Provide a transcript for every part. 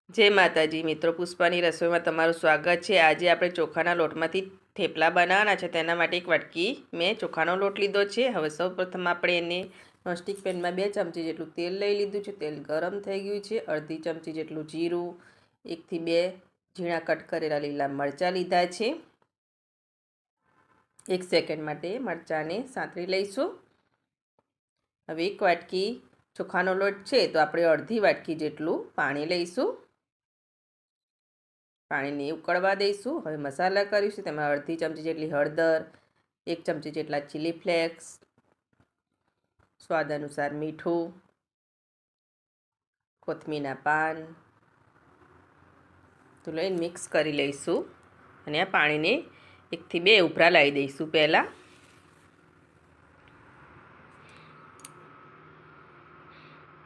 જય માતાજી મિત્રો, પુષ્પાની રસોઈમાં તમારું સ્વાગત છે। આજે આપણે ચોખાના લોટમાંથી થેપલા બનાવવાના છે। તેના માટે એક વાટકી મેં ચોખાનો લોટ લીધો છે। હવે સૌપ્રથમ આપણે એને નોનસ્ટિક પેનમાં 2 ચમચી જેટલું તેલ લઈ લીધું છે। તેલ ગરમ થઈ ગયું છે। અડધી ચમચી જેટલું જીરું, 1 થી 2 ઝીણા કટ કરેલા લીલા મરચાં લીધા છે। 1 સેકન્ડ માટે મરચાંને સાંતળી લઈશું। હવે એક વાટકી ચોખાનો લોટ છે તો આપણે અડધી વાટકી જેટલું પાણી લઈશું। પાણીને ઉકળવા દઈશું। હવે મસાલા કરીશું। તેમાં અડધી ચમચી જેટલી હળદર, 1 ચમચી જેટલા ચીલી ફ્લેક્સ, સ્વાદ અનુસાર મીઠું, કોથમીરના પાન તો લઈને મિક્સ કરી લઈશું। અને આ પાણીને 1 થી 2 ઉભરા લાવી દઈશું। પહેલાં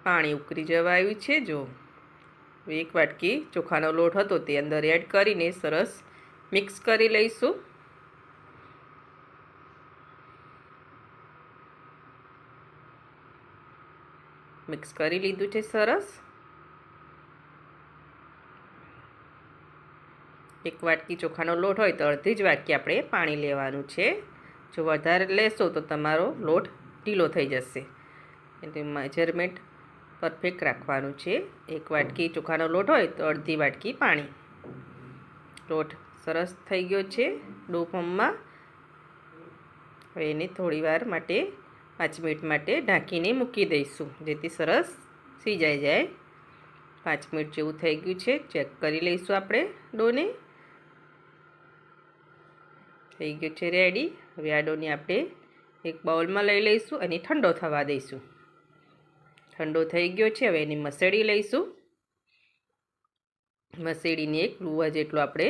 પાણી ઉકળી જવા આવ્યું છે। જો એક વાટકી ચોખાનો લોટ હતો તે અંદર એડ કરીને સરસ મિક્સ કરી લઈશું। મિક્સ કરી લીધું છે સરસ। 1 વાટકી ચોખાનો લોટ હોય તો અડધી જ વાટકી આપણે પાણી લેવાનું છે। જો વધારે લેશો તો તમારો લોટ ઢીલો થઈ જશે, એટલે મેજરમેન્ટ પરફેક્ટ રાખવાનું છે। 1 વાટકી ચોખાનો લોટ હોય તો અડધી વાટકી પાણી। લોટ સરસ થઈ ગયો છે ડો ફોર્મમાં। હવે એને થોડીવાર માટે 5 મિનિટ માટે ઢાંકીને મૂકી દઈશું, જેથી સરસ સિજાઈ જાય। 5 મિનિટ જેવું થઈ ગયું છે। ચેક કરી લઈશું આપણે ડોને। થઈ ગયું છે રેડી। હવે આ ડોને આપણે એક બાઉલમાં લઈ લઈશું અને ઠંડો થવા દઈશું। ઠંડો થઈ ગયો છે। હવે એને મસળી લઈશું। મસળીને એક લુવા જેટલો આપણે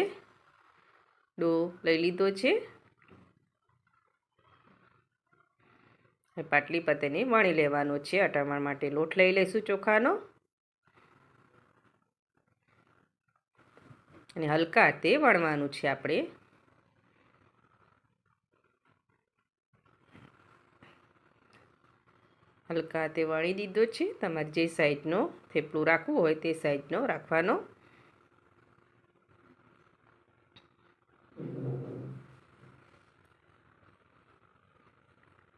ડો લઈ લીધો છે। હવે પાટલી પર તેને વણી લેવાનો છે। અટામણ માટે લોટ લઈ લઈશું ચોખાનો અને હલકા હાથે વણવાનું છે આપણે। હલકા હાથે વણી દીધો છે। તમારે જે સાઈઝનો થેપલું રાખવું હોય તે સાઈઝનો રાખવાનો।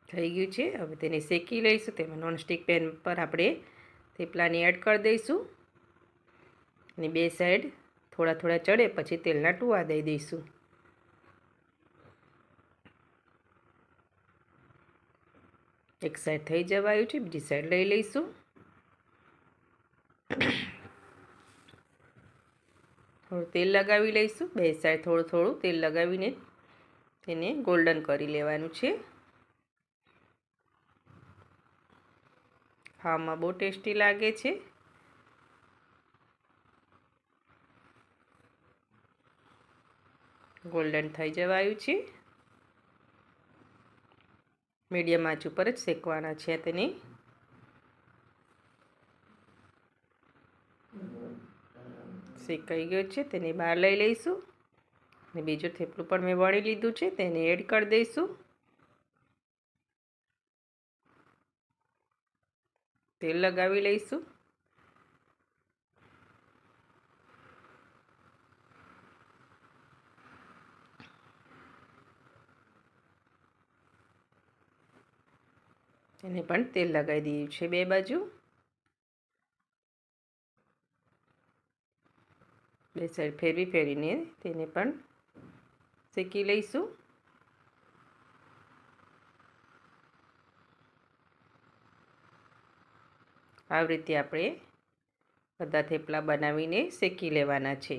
થઈ ગયું છે। હવે તેને શેકી લઈશું। તેમાં નોનસ્ટિક પેન પર આપણે થેપલાને એડ કરી દઈશું અને 2 સાઈડ થોડા થોડા ચડે પછી તેલના ટુવા દઈ દઈશું। એક સાઈડ થઈ જવાયું છે, બીજી સાઈડ લઈ લઈશું। થોડું તેલ લગાવી લઈશું। 2 સાઈડ થોડું થોડું તેલ લગાવીને તેને ગોલ્ડન કરી લેવાનું છે। ખાવામાં બહુ ટેસ્ટી લાગે છે। ગોલ્ડન થઈ જવાયું છે। મીડિયમ આંચ ઉપર જ શેકવાના છે તેને। શેકાઈ ગયો છે, તેને બહાર લઈ લઈશું અને બીજું થેપલું પણ મેં વણી લીધું છે તેને એડ કરી દઈશું। તેલ લગાવી લઈશું। એને પણ તેલ લગાવી દીધું છે 2 બાજુ। 2 સાઈડ ફેરવીને તેને પણ શેકી લઈશું। આવી રીતે આપણે બધા થેપલા બનાવીને શેકી લેવાના છે।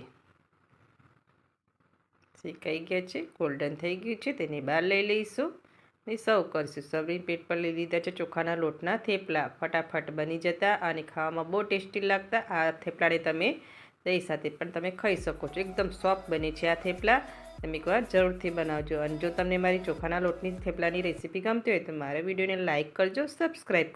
શેકાઈ ગયા છે, ગોલ્ડન થઈ ગયું છે, તેને બહાર લઈ લઈશું ને સર્વ કરીશું। સર્વિંગ પ્લેટ પર લઈ લીધા છે ચોખાના લોટના થેપલા। ફટાફટ બની જતા અને ખાવામાં બહુ ટેસ્ટી લાગતા। આ થેપલાને તમે દહીં સાથે પણ તમે ખાઈ શકો છો। એકદમ સોફ્ટ બને છે આ થેપલા। તમે એકવાર જરૂરથી બનાવજો। અને જો તમને મારી ચોખાના લોટની થેપલાની રેસીપી ગમતી હોય તો મારા વિડીયોને લાઇક કરજો, સબસ્ક્રાઈબ કરજો।